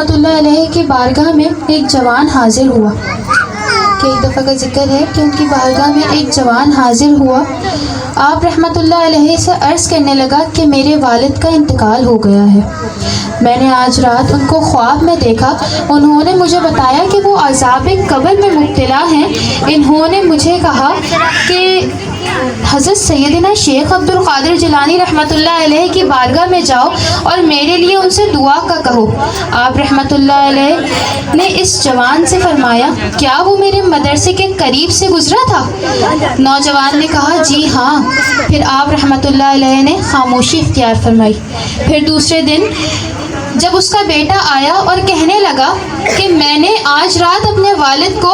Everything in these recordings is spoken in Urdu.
رحمۃ اللہ علیہ کی بارگاہ میں ایک جوان حاضر ہوا کہ ایک دفعہ کا ذکر ہے کہ ان کی بارگاہ میں ایک جوان حاضر ہوا. آپ رحمۃ اللہ علیہ سے عرض کرنے لگا کہ میرے والد کا انتقال ہو گیا ہے. میں نے آج رات ان کو خواب میں دیکھا. انہوں نے مجھے بتایا کہ وہ عذاب قبر میں مبتلا ہیں. انہوں نے مجھے کہا کہ حضرت سیدنا شیخ عبد القادر جیلانی رحمۃ اللہ علیہ کی بارگاہ میں جاؤ اور میرے لیے ان سے دعا کا کہو. آپ رحمۃ اللہ علیہ نے اس جوان سے فرمایا کیا وہ میرے مدرسے کے قریب سے گزرا تھا؟ نوجوان نے کہا جی ہاں. پھر آپ رحمۃ اللہ علیہ نے خاموشی اختیار فرمائی. پھر دوسرے دن جب اس کا بیٹا آیا اور کہنے لگا کہ میں نے آج رات اپنے والد کو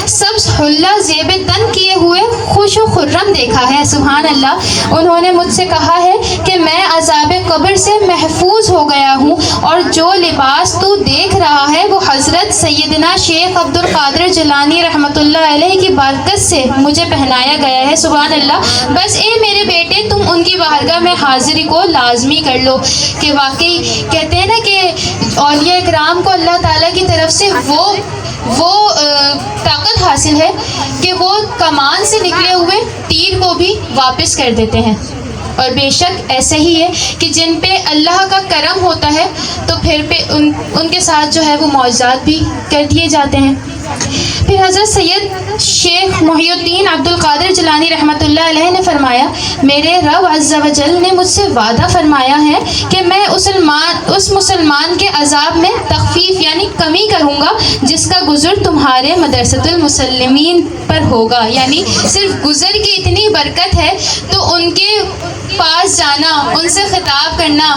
سبز حلہ زیب تن کیے ہوئے خوش و خرم دیکھا ہے. سبحان اللہ. انہوں نے مجھ سے کہا ہے کہ میں عذاب قبر سے محفوظ ہو گیا ہوں اور جو لباس تو دیکھ رہا ہے وہ حضرت سیدنا شیخ عبد القادر جیلانی رحمۃ اللہ علیہ کی برکت سے مجھے پہنایا گیا ہے. سبحان اللہ. بس اے میرے بیٹے تم ان کی بارگاہ میں حاضری کو لازمی کر لو. کہ واقعی کہتے ہیں نا کہ اولیاء اکرام کو اللہ تعالیٰ کی طرف سے وہ طاقت حاصل ہے کہ وہ کمان سے نکلے ہوئے تیر کو بھی واپس کر دیتے ہیں. اور بے شک ایسا ہی ہے کہ جن پہ اللہ کا کرم ہوتا ہے تو پھر ان کے ساتھ جو ہے وہ معجزات بھی کر دیے جاتے ہیں. پھر حضرت سید شیخ محی الدین عبد القادر جیلانی رحمۃ اللہ علیہ نے فرمایا میرے رب عز و جل نے مجھ سے وعدہ فرمایا ہے کہ میں اس مسلمان کے عذاب میں تخفیف یعنی کمی کروں گا جس کا گزر تمہارے مدرسۃ المسلمین پر ہوگا. یعنی صرف گزر کی اتنی برکت ہے تو ان کے پاس جانا, ان سے خطاب کرنا,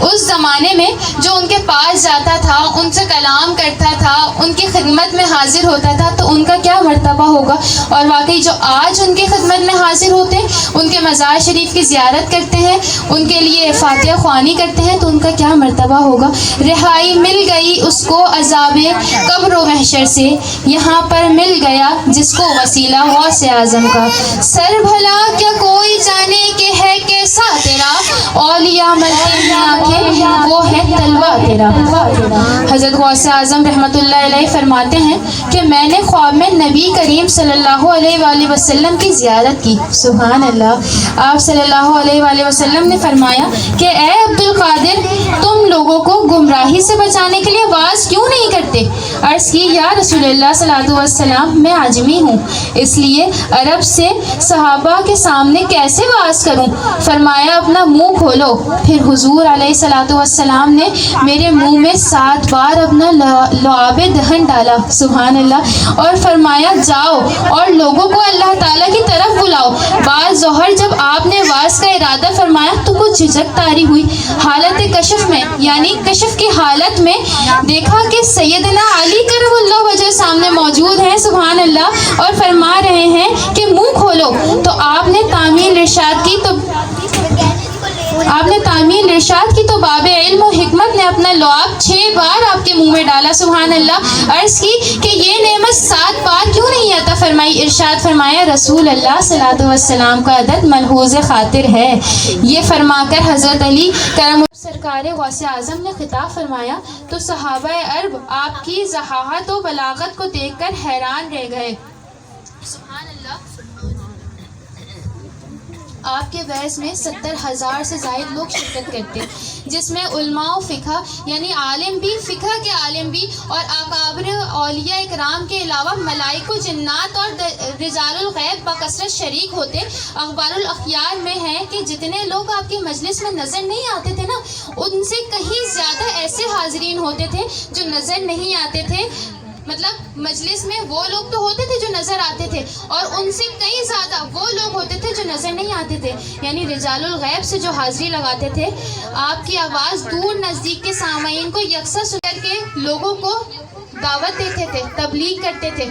اس زمانے میں جو ان کے پاس جاتا تھا, ان سے کلام کرتا تھا, ان کی خدمت میں حاضر ہوتا تھا تو ان کا کیا مرتبہ ہوگا. اور واقعی جو آج ان کی خدمت میں حاضر ہوتے ہیں, ان کے مزار شریف کی زیارت کرتے ہیں, ان کے لیے فاتحہ خوانی کرتے ہیں تو ان کا کیا مرتبہ ہوگا. رہائی مل گئی اس کو عذاب قبر و محشر سے, یہاں پر مل گیا جس کو وسیلہ غوث اعظم کا. سر بھلا کیا کوئی جانے کہ ہے کیسا تیرا, اولیاء ملتے ہیں آنکھیں وہ ہے تلوا تیرا. حضرت غوث اعظم رحمۃ اللہ علیہ فرماتے ہیں کہ میں نے خواب میں نبی کریم صلی اللہ علیہ وآلہ وسلم کی زیارت کی. سبحان اللہ. آپ صلی اللہ علیہ وآلہ وسلم نے فرمایا کہ اے عبد القادر تم لوگوں کو گمراہی سے بچانے کے لیے واعظ کیوں نہیں کرتے؟ عرض کی یا رسول اللہ صلی اللہ علیہ وسلم میں عجمی ہوں اس لیے عرب سے صحابہ کے سامنے کیسے واعظ کروں. فرمایا اپنا منہ کھولو. پھر حضور علیہ الصلوۃ والسلام نے میرے منہ میں 7 بار اپنا لعاب دہن ڈالا. سبحان اللہ. اور فرمایا جاؤ اور لوگوں کو اللہ تعالیٰ کی طرف بلاؤ. بعد ظہر جب آپ نے واعظ کا ارادہ فرمایا تو کچھ جھجک طاری ہوئی. حالت کشف میں یعنی کشف کی حالت میں دیکھا کہ سیدنا علی کرم اللہ وجہ سامنے موجود ہیں. سبحان اللہ. اور فرما رہے ہیں کہ منہ کھولو. تو آپ نے تعمیل ارشاد کی تو باب علم و حکمت نے اپنا لعاب 6 بار آپ کے منہ میں ڈالا. سبحان اللہ. عرض کی کہ یہ نعمت 7 بار کیوں نہیں عطا فرمائی؟ ارشاد فرمایا رسول اللہ صلی اللہ علیہ وسلم کا عدد ملحوظ خاطر ہے. یہ فرما کر حضرت علی کرم سرکار غوث اعظم نے خطاب فرمایا تو صحابہ عرب آپ کی ضحاحت و بلاغت کو دیکھ کر حیران رہ گئے. سبحان اللہ. آپ کے بحث میں 70,000 سے زائد لوگ شرکت کرتے جس میں علماء و فقہ یعنی عالم بھی, فقہ کے عالم بھی اور اکابر اولیاء اکرام کے علاوہ ملائک و جنات اور رجال الغیب بکثرت شریک ہوتے. اخبار الاخیار میں ہے کہ جتنے لوگ آپ کی مجلس میں نظر نہیں آتے تھے نا ان سے کہیں زیادہ ایسے حاضرین ہوتے تھے جو نظر نہیں آتے تھے. مطلب مجلس میں وہ لوگ تو ہوتے تھے جو نظر آتے تھے اور ان سے کئی زیادہ وہ لوگ ہوتے تھے جو نظر نہیں آتے تھے. یعنی رجال الغیب سے جو حاضری لگاتے تھے آپ کی آواز دور نزدیک کے سامعین کو یکساں سن کر کے لوگوں کو دعوت دیتے تھے, تبلیغ کرتے تھے